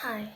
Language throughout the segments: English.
Hi,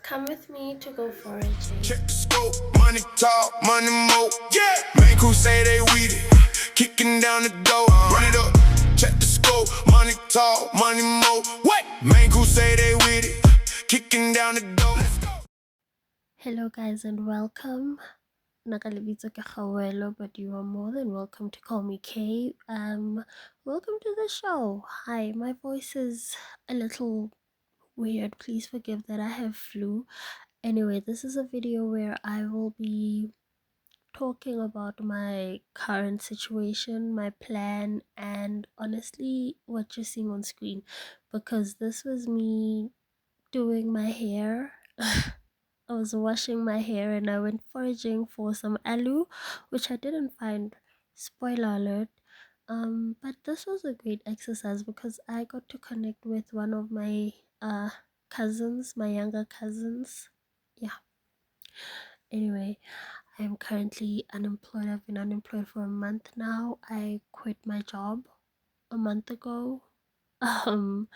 come with me to go foraging. Check the scope, money talk, money mo. Yeah, main crew say they weed it, kicking down the door. Run it up. Check the scope, money talk, money mo. What? Main crew say they weed it, kicking down the door. Let's go. Hello guys and welcome. Nakalibitso ke Khawelo, but you are more than welcome to call me Kay. Welcome to the show. Hi, my voice is a little weird. Please forgive that I have flu. Anyway, this is a video where I will be talking about my current situation, my plan, and honestly what you're seeing on screen, because this was me doing my hair. I was washing my hair and I went foraging for some alu, which I didn't find. Spoiler alert. But this was a great exercise because I got to connect with one of my cousins, my younger cousins. Yeah. Anyway, I am currently unemployed. I've been unemployed for a month now. I quit my job a month ago. Um,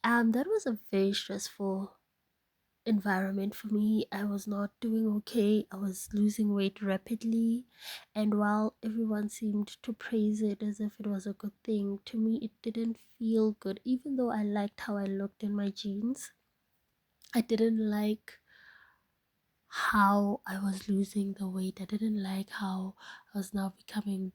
that was a very stressful environment for me. I was not doing okay. I was losing weight rapidly, and while everyone seemed to praise it as if it was a good thing, to me it didn't feel good. Even though I liked how I looked in my jeans, I didn't like how I was losing the weight. I didn't like how I was now becoming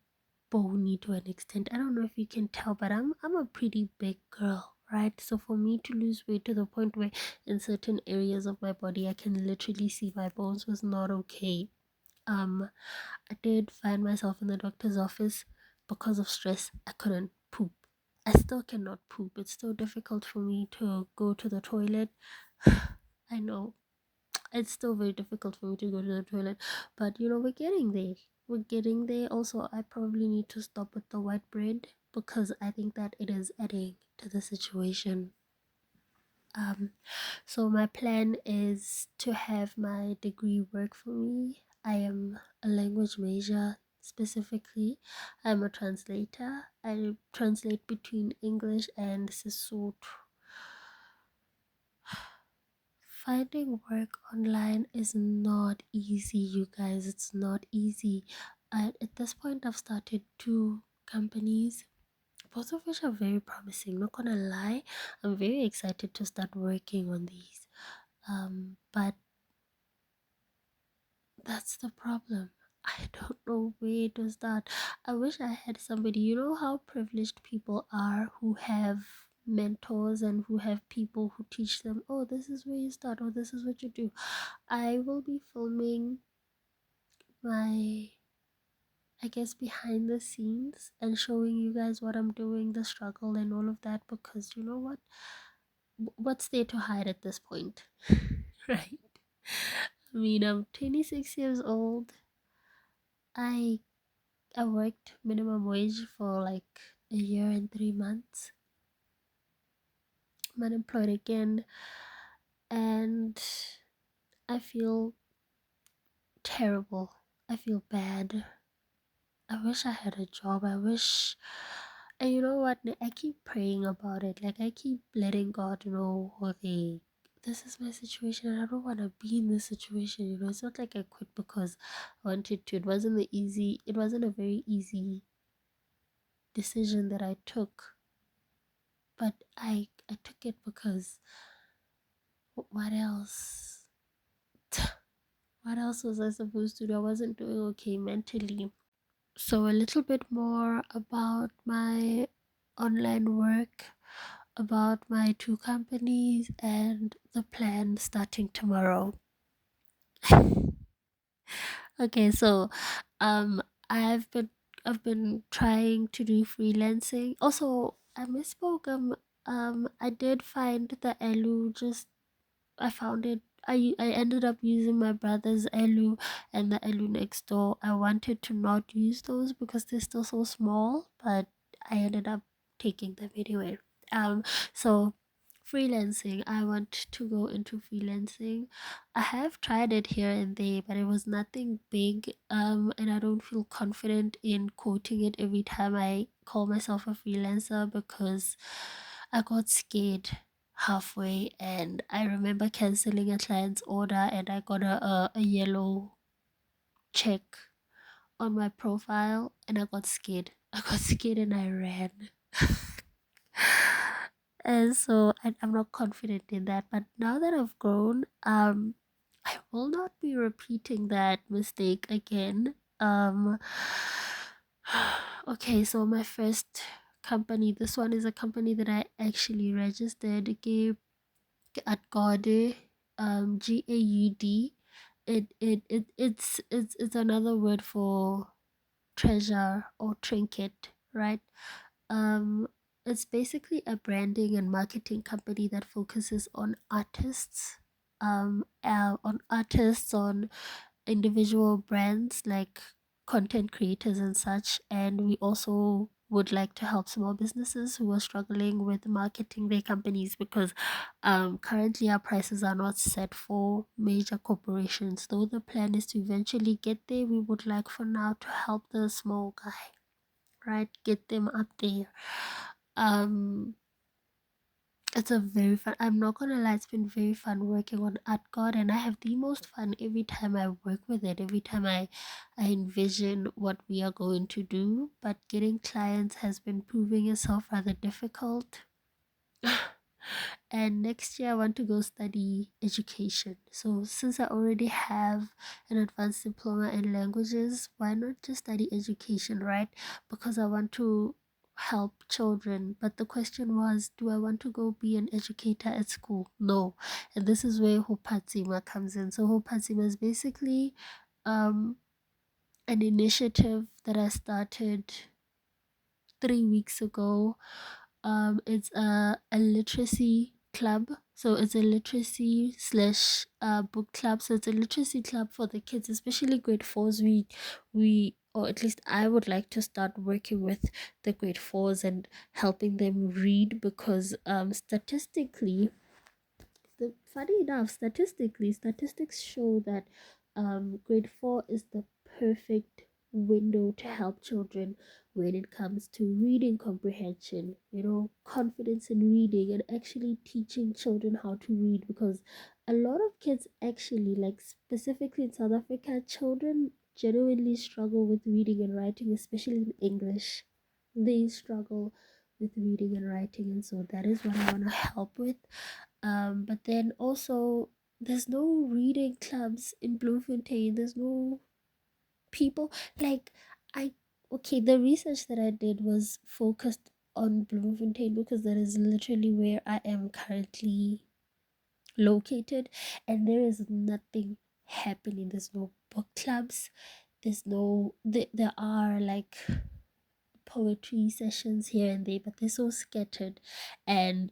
bony to an extent. I don't know if you can tell, but I'm a pretty big girl, right? So for me to lose weight to the point where in certain areas of my body I can literally see my bones was not okay. I did find myself in the doctor's office because of stress. I couldn't poop. I still cannot poop. It's so difficult for me to go to the toilet. I know it's still very difficult for me to go to the toilet, but we're getting there. Also, I probably need to stop with the white bread because I think that it is adding to the situation. So my plan is to have my degree work for me. I am a language major. Specifically, I'm a translator. I translate between English and Sesotho. Finding work online is not easy, you guys. It's not easy. At this point, I've started two companies, both of which are very promising. Not gonna lie, I'm very excited to start working on these. But that's the problem. I don't know where to start. I wish I had somebody. You know how privileged people are who have mentors and who have people who teach them, oh, this is where you start, or this is what you do. I will be filming my, I guess, behind the scenes and showing you guys what I'm doing, the struggle, and all of that, because you know what? What's there to hide at this point? Right? I mean, I'm 26 years old. I I worked minimum wage for like a year and 3 months. I'm unemployed again, and I feel terrible. I feel bad. I wish I had a job. And you know what? I keep praying about it. Like, I keep letting God know, okay, this is my situation and I don't want to be in this situation. It's not like I quit because I wanted to. It wasn't a very easy decision that I took, but I took it because what else? What else was I supposed to do? I wasn't doing okay mentally. So, a little bit more about my online work, about my two companies, and the plan starting tomorrow. Okay, so um, I've been I've been trying to do freelancing. Also, I misspoke. I did find the Elu. Just I found it. I ended up using my brother's Elu and the Elu next door. I wanted to not use those because they're still so small, but I ended up taking them anyway. So freelancing, I want to go into freelancing. I have tried it here and there, but it was nothing big. And I don't feel confident in quoting it every time I call myself a freelancer because I got scared halfway, and I remember canceling a client's order, and I got a yellow check on my profile, and I got scared. I got scared and I ran. And so I'm not confident in that. But now that I've grown, I will not be repeating that mistake again. Okay, so my first company, this one is a company that I actually registered at Gaude, GAUD. It's another word for treasure or trinket, right? Um, it's basically a branding and marketing company that focuses on artists, on individual brands like content creators and such. And we also would like to help small businesses who are struggling with marketing their companies, because currently our prices are not set for major corporations. Though the plan is to eventually get there, we would like for now to help the small guy, right? Get them up there. Um, it's a very fun. I'm not gonna lie, it's been very fun working on ArtGod, and I have the most fun every time I work with it. Every time I envision what we are going to do. But getting clients has been proving itself rather difficult. And next year I want to go study education. So since I already have an advanced diploma in languages, why not just study education, right? Because I want to help children. But the question was, do I want to go be an educator at school? No. And this is where Hopatsima comes in. So Hopatsima is basically um an initiative that I started 3 weeks ago. It's a literacy club. So it's a literacy slash book club. So it's a literacy club for the kids, especially grade fours. We or at least I would like to start working with the grade fours and helping them read, because statistically, funny enough, statistics show that grade 4 is the perfect window to help children when it comes to reading comprehension, confidence in reading, and actually teaching children how to read. Because a lot of kids actually, like specifically in South Africa, children genuinely struggle with reading and writing, especially in English. They struggle with reading and writing, and so that is what I want to help with. But then also, there's no reading clubs in Bloemfontein. There's no people like I. Okay, the research that I did was focused on Bloemfontein because that is literally where I am currently located, and there is nothing happening. There's no book clubs. There's no. There are like poetry sessions here and there, but they're so scattered, and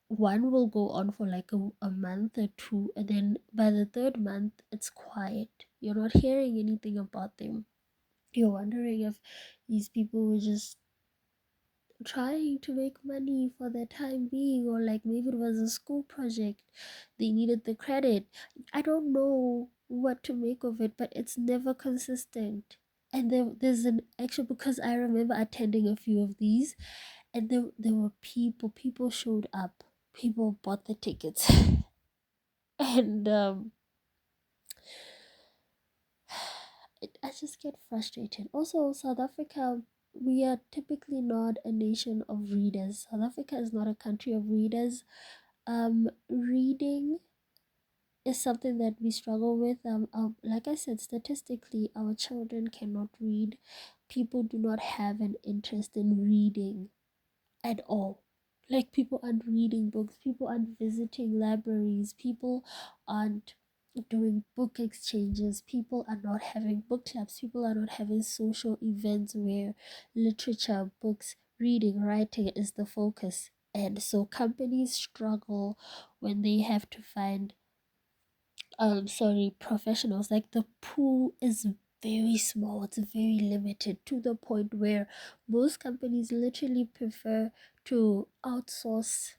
one will go on for like a month or two, and then by the third month it's quiet. You're not hearing anything about them. You're wondering if these people were just trying to make money for the time being, or like maybe it was a school project, they needed the credit. I don't know what to make of it, but it's never consistent. And there's an actual, because I remember attending a few of these, and there were people showed up, people bought the tickets. And I just get frustrated. Also, South Africa, we are typically not a nation of readers. South Africa is not a country of readers. Reading is something that we struggle with. Like I said, statistically, our children cannot read. People do not have an interest in reading at all. Like, people aren't reading books, people aren't visiting libraries, people aren't doing book exchanges, people are not having book clubs, people are not having social events where literature, books, reading, writing is the focus. And so companies struggle when they have to find professionals. Like, the pool is very small, it's very limited, to the point where most companies literally prefer to outsource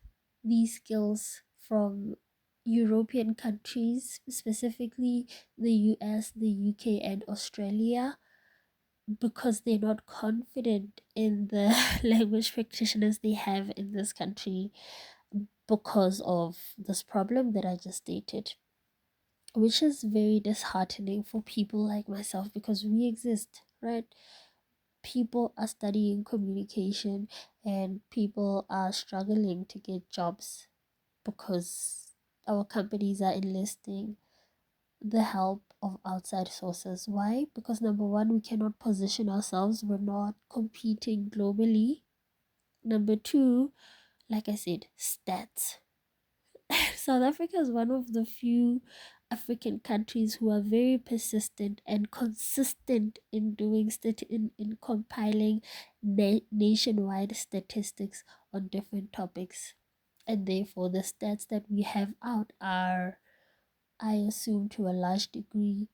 these skills from European countries, specifically the US, the UK, and Australia, because they're not confident in the language practitioners they have in this country. because of this problem that I just stated, which is very disheartening for people like myself because we exist, right? People are studying communication and people are struggling to get jobs because our companies are enlisting the help of outside sources. Why? Because number one, we cannot position ourselves, we're not competing globally. Number two, like I said, stats. South Africa is one of the few African countries who are very persistent and consistent in doing in compiling nationwide statistics on different topics. And therefore the stats that we have out are, I assume, to a large degree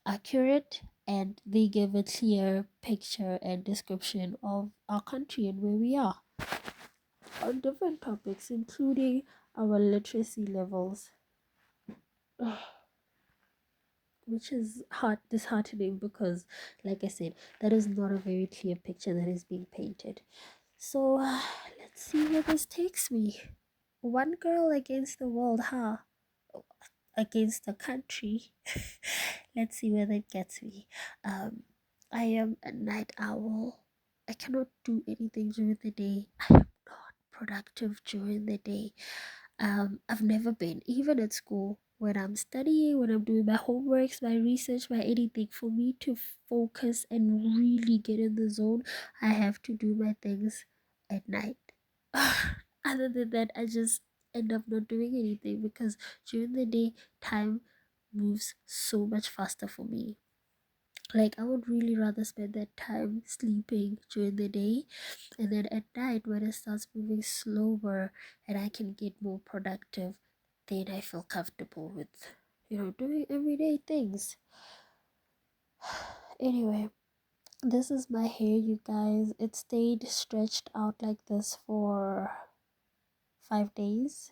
accurate, and they give a clear picture and description of our country and where we are on different topics, including our literacy levels, which is disheartening because, like I said, that is not a very clear picture that is being painted. So let's see where this takes me. One girl against the world, huh? Against the country. Let's see where that gets me. Um, I am a night owl. I cannot do anything during the day. I am not productive during the day. I've never been, even at school, when I'm studying, when I'm doing my homeworks, my research, my anything, for me to focus and really get in the zone, I have to do my things at night. Other than that, I just end up not doing anything because during the day, time moves so much faster for me. Like, I would really rather spend that time sleeping during the day, and then at night when it starts moving slower and I can get more productive, then I feel comfortable with, doing everyday things. Anyway, this is my hair, you guys. It stayed stretched out like this for 5 days.